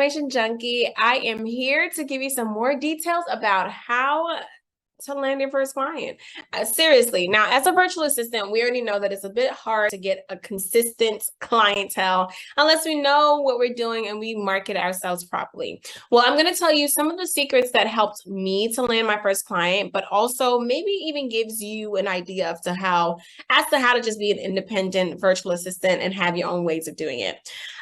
Automation Junkie. I am here to give you some more details about how to land your first client. Seriously, now as a virtual assistant, we already know that it's a bit hard to get a consistent clientele unless we know what we're doing and we market ourselves properly. Well, I'm going to tell you some of the secrets that helped me to land my first client, but also maybe even gives you an idea as to how to just be an independent virtual assistant and have your own ways of doing it.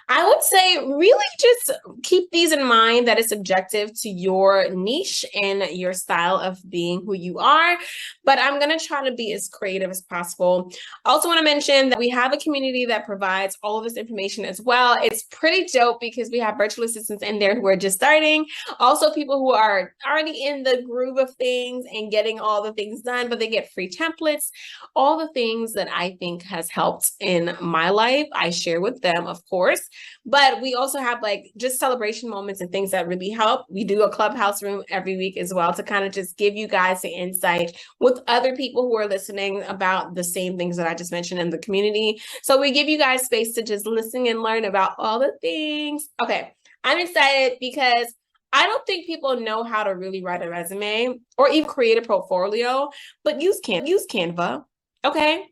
I would say really just keep these in mind that it's subjective to your niche and your style of being who you are, but I'm going to try to be as creative as possible. I also want to mention that we have a community that provides all of this information as well. It's pretty dope because we have virtual assistants in there who are just starting. Also people who are already in the groove of things and getting all the things done, but they get free templates, all the things that I think has helped in my life. I share with them, of course. But we also have like just celebration moments and things that really help. We do a clubhouse room every week as well to kind of just give you guys the insight with other people who are listening about the same things that I just mentioned in the community. So we give you guys space to just listen and learn about all the things. Okay, I'm excited because I don't think people know how to really write a resume or even create a portfolio, but use Canva, okay?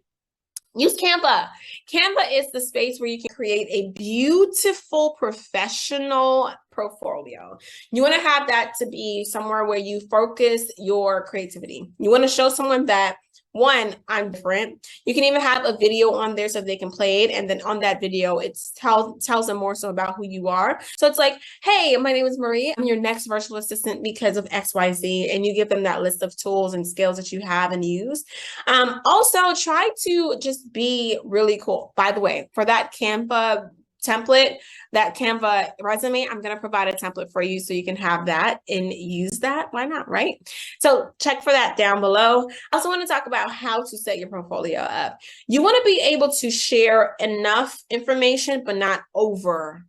Use Canva. Canva is the space where you can create a beautiful professional portfolio. You want to have that to be somewhere where you focus your creativity. You want to show someone that, one, I'm different. You can even have a video on there so they can play it. And then on that video, it tells them more so about who you are. So it's like, hey, my name is Marie. I'm your next virtual assistant because of XYZ. And you give them that list of tools and skills that you have and use. Also, try to just be really cool. By the way, for that Canva template, that Canva resume, I'm going to provide a template for you so you can have that and use that. Why not, right? So check for that down below. I also want to talk about how to set your portfolio up. You want to be able to share enough information, but not over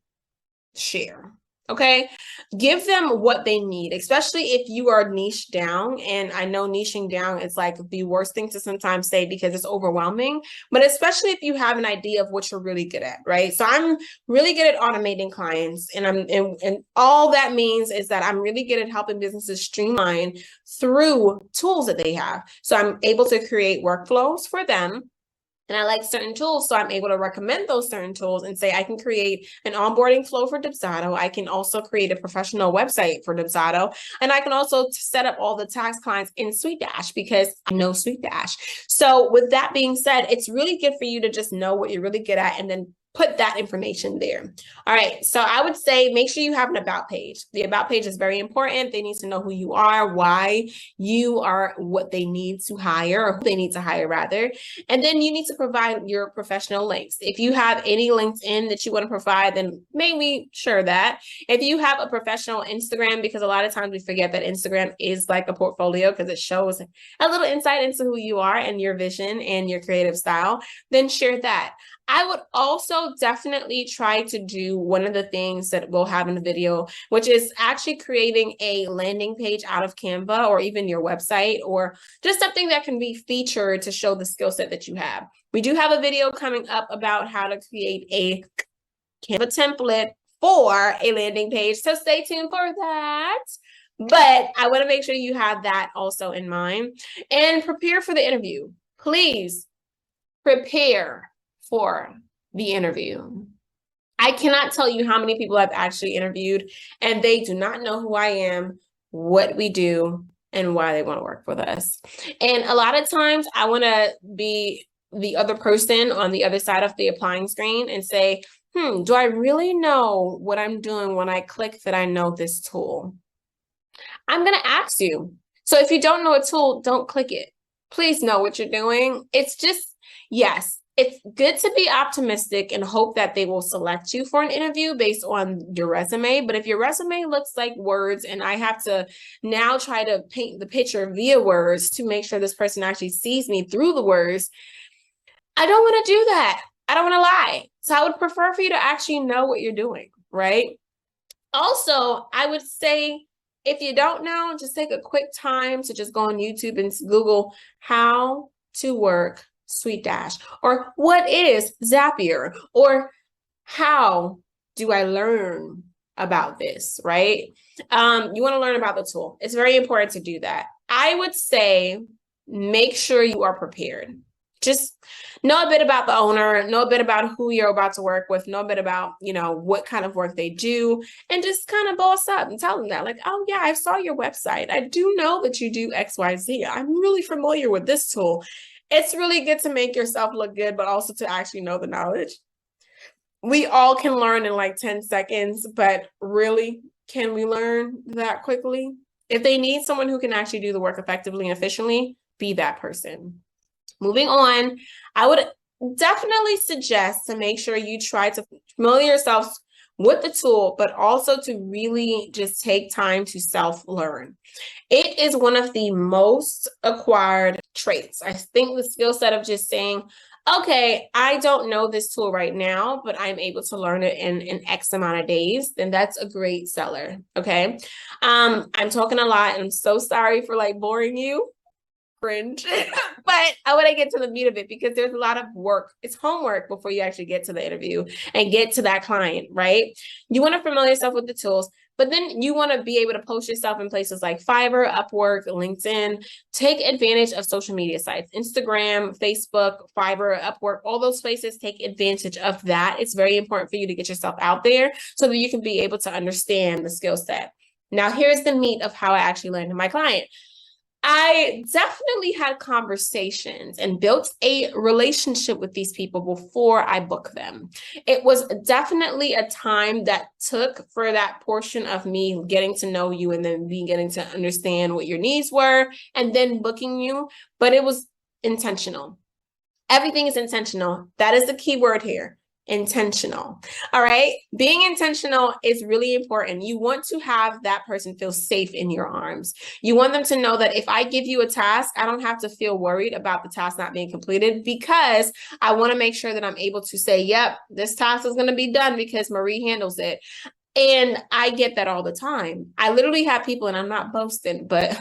share. Okay, give them what they need, especially if you are niche down. And I know niching down is like the worst thing to sometimes say because it's overwhelming, but especially if you have an idea of what you're really good at, right? So I'm really good at automating clients, and all that means is that I'm really good at helping businesses streamline through tools that they have. So I'm able to create workflows for them. And I like certain tools, so I'm able to recommend those certain tools and say I can create an onboarding flow for Dubsado. I can also create a professional website for Dubsado. And I can also set up all the tax clients in SweetDash because I know SweetDash. So with that being said, it's really good for you to just know what you're really good at and then put that information there. All right, so I would say make sure you have an about page. The about page is very important. They need to know who you are, why you are, what they need to hire, or who they need to hire rather. And then you need to provide your professional links. If you have any LinkedIn that you want to provide, then maybe share that. If you have a professional Instagram, because a lot of times we forget that Instagram is like a portfolio because it shows a little insight into who you are and your vision and your creative style, then share that. I would also definitely try to do one of the things that we'll have in the video, which is actually creating a landing page out of Canva or even your website or just something that can be featured to show the skill set that you have. We do have a video coming up about how to create a Canva template for a landing page, so stay tuned for that. But I want to make sure you have that also in mind and prepare for the interview. Please prepare for the interview. I cannot tell you how many people I've actually interviewed and they do not know who I am, what we do, and why they want to work with us. And a lot of times I want to be the other person on the other side of the applying screen and say, do I really know what I'm doing when I click that I know this tool? I'm going to ask you. So if you don't know a tool, don't click it. Please know what you're doing. It's just, yes, it's good to be optimistic and hope that they will select you for an interview based on your resume. But if your resume looks like words and I have to now try to paint the picture via words to make sure this person actually sees me through the words, I don't want to do that. I don't want to lie. So I would prefer for you to actually know what you're doing, right? Also, I would say, if you don't know, just take a quick time to just go on YouTube and Google how to work SweetDash, or what is Zapier, or how do I learn about this, right? You want to learn about the tool. It's very important to do that. I would say make sure you are prepared. Just know a bit about the owner, know a bit about who you're about to work with, know a bit about, what kind of work they do, and just kind of boss up and tell them that, like, oh yeah, I saw your website. I do know that you do XYZ. I'm really familiar with this tool. It's really good to make yourself look good, but also to actually know the knowledge. We all can learn in like 10 seconds, but really, can we learn that quickly? If they need someone who can actually do the work effectively and efficiently, be that person. Moving on, I would definitely suggest to make sure you try to familiar yourself with the tool, but also to really just take time to self-learn. It is one of the most acquired traits. I think the skill set of just saying, okay, I don't know this tool right now, but I'm able to learn it in X amount of days, then that's a great seller, okay? I'm talking a lot, and I'm so sorry for like boring you. Cringe. But I want to get to the meat of it because there's a lot of work. It's homework before you actually get to the interview and get to that client, right? You want to familiar yourself with the tools, but then you want to be able to post yourself in places like Fiverr, Upwork, LinkedIn. Take advantage of social media sites, Instagram, Facebook, Fiverr, Upwork, all those places. Take advantage of that. It's very important for you to get yourself out there so that you can be able to understand the skill set. Now, here's the meat of how I actually landed my client. I definitely had conversations and built a relationship with these people before I booked them. It was definitely a time that took for that portion of me getting to know you and then getting to understand what your needs were and then booking you, but it was intentional. Everything is intentional. That is the key word here. Intentional. All right. Being intentional is really important. You want to have that person feel safe in your arms. You want them to know that if I give you a task, I don't have to feel worried about the task not being completed because I want to make sure that I'm able to say, yep, this task is going to be done because Marie handles it. And I get that all the time. I literally have people, and I'm not boasting, but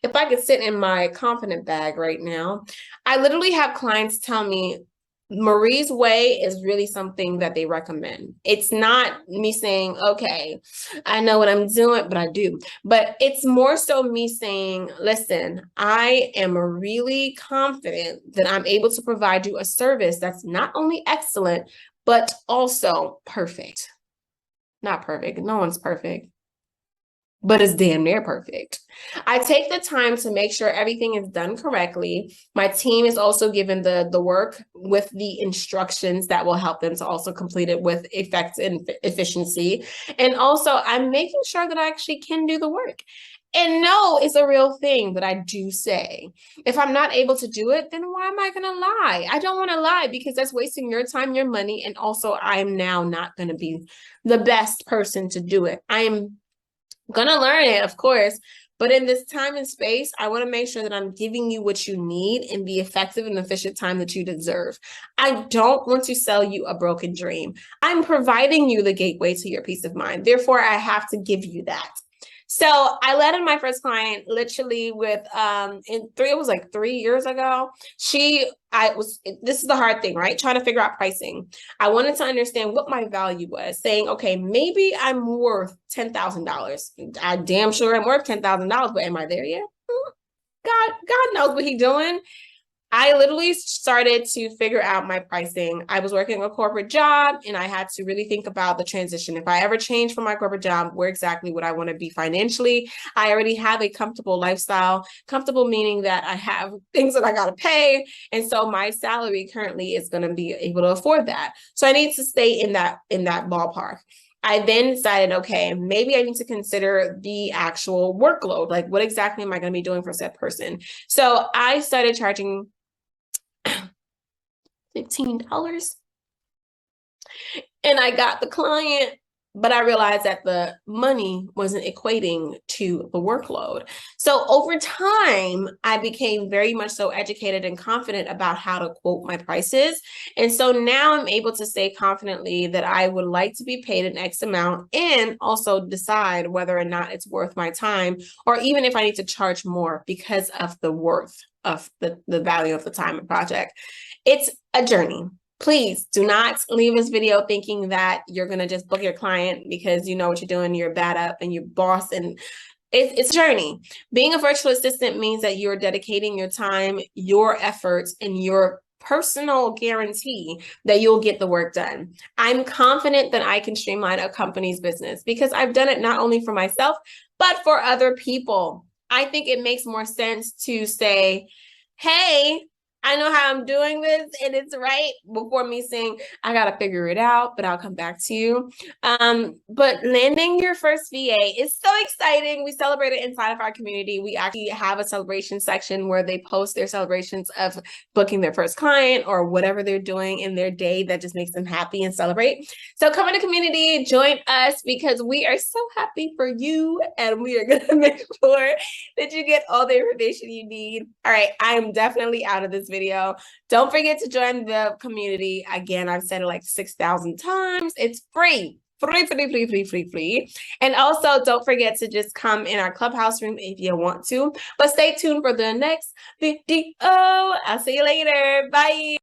if I could sit in my confident bag right now, I literally have clients tell me, Marie's way is really something that they recommend. It's not me saying, okay, I know what I'm doing, but I do. But it's more so me saying, listen, I am really confident that I'm able to provide you a service that's not only excellent, but also perfect. Not perfect. No one's perfect, but it's damn near perfect. I take the time to make sure everything is done correctly. My team is also given the work with the instructions that will help them to also complete it with effect and efficiency. And also I'm making sure that I actually can do the work. And no, it's a real thing that I do say. If I'm not able to do it, then why am I going to lie? I don't want to lie because that's wasting your time, your money. And also I'm now not going to be the best person to do it. I am gonna learn it, of course, but in this time and space, I want to make sure that I'm giving you what you need in the effective and efficient time that you deserve. I don't want to sell you a broken dream. I'm providing you the gateway to your peace of mind. Therefore, I have to give you that. So I landed my first client literally with it was like 3 years ago. This is the hard thing, right? Trying to figure out pricing. I wanted to understand what my value was, saying, okay, maybe I'm worth $10,000. I damn sure I'm worth $10,000, but am I there yet? God knows what he's doing. I literally started to figure out my pricing. I was working a corporate job and I had to really think about the transition. If I ever change from my corporate job, where exactly would I want to be financially? I already have a comfortable lifestyle, comfortable meaning that I have things that I got to pay. And so my salary currently is going to be able to afford that. So I need to stay in that ballpark. I then decided, okay, maybe I need to consider the actual workload. Like, what exactly am I going to be doing for said person? So I started charging $15. And I got the client, but I realized that the money wasn't equating to the workload. So over time, I became very much so educated and confident about how to quote my prices. And so now I'm able to say confidently that I would like to be paid an X amount and also decide whether or not it's worth my time, or even if I need to charge more because of the worth of the value of the time and project. It's a journey. Please do not leave this video thinking that you're going to just book your client because you know what you're doing, you're bad up and you're boss, and it's a journey. Being a virtual assistant means that you're dedicating your time, your efforts, and your personal guarantee that you'll get the work done. I'm confident that I can streamline a company's business because I've done it not only for myself, but for other people. I think it makes more sense to say, hey, I know how I'm doing this and it's right, before me saying, I got to figure it out, but I'll come back to you. But landing your first VA is so exciting. We celebrate it inside of our community. We actually have a celebration section where they post their celebrations of booking their first client or whatever they're doing in their day that just makes them happy and celebrate. So come in the community, join us, because we are so happy for you and we are going to make sure that you get all the information you need. All right, I am definitely out of this video. Don't forget to join the community. Again, I've said it like 6,000 times. It's free. Free. And also don't forget to just come in our clubhouse room if you want to. But stay tuned for the next video. I'll see you later. Bye.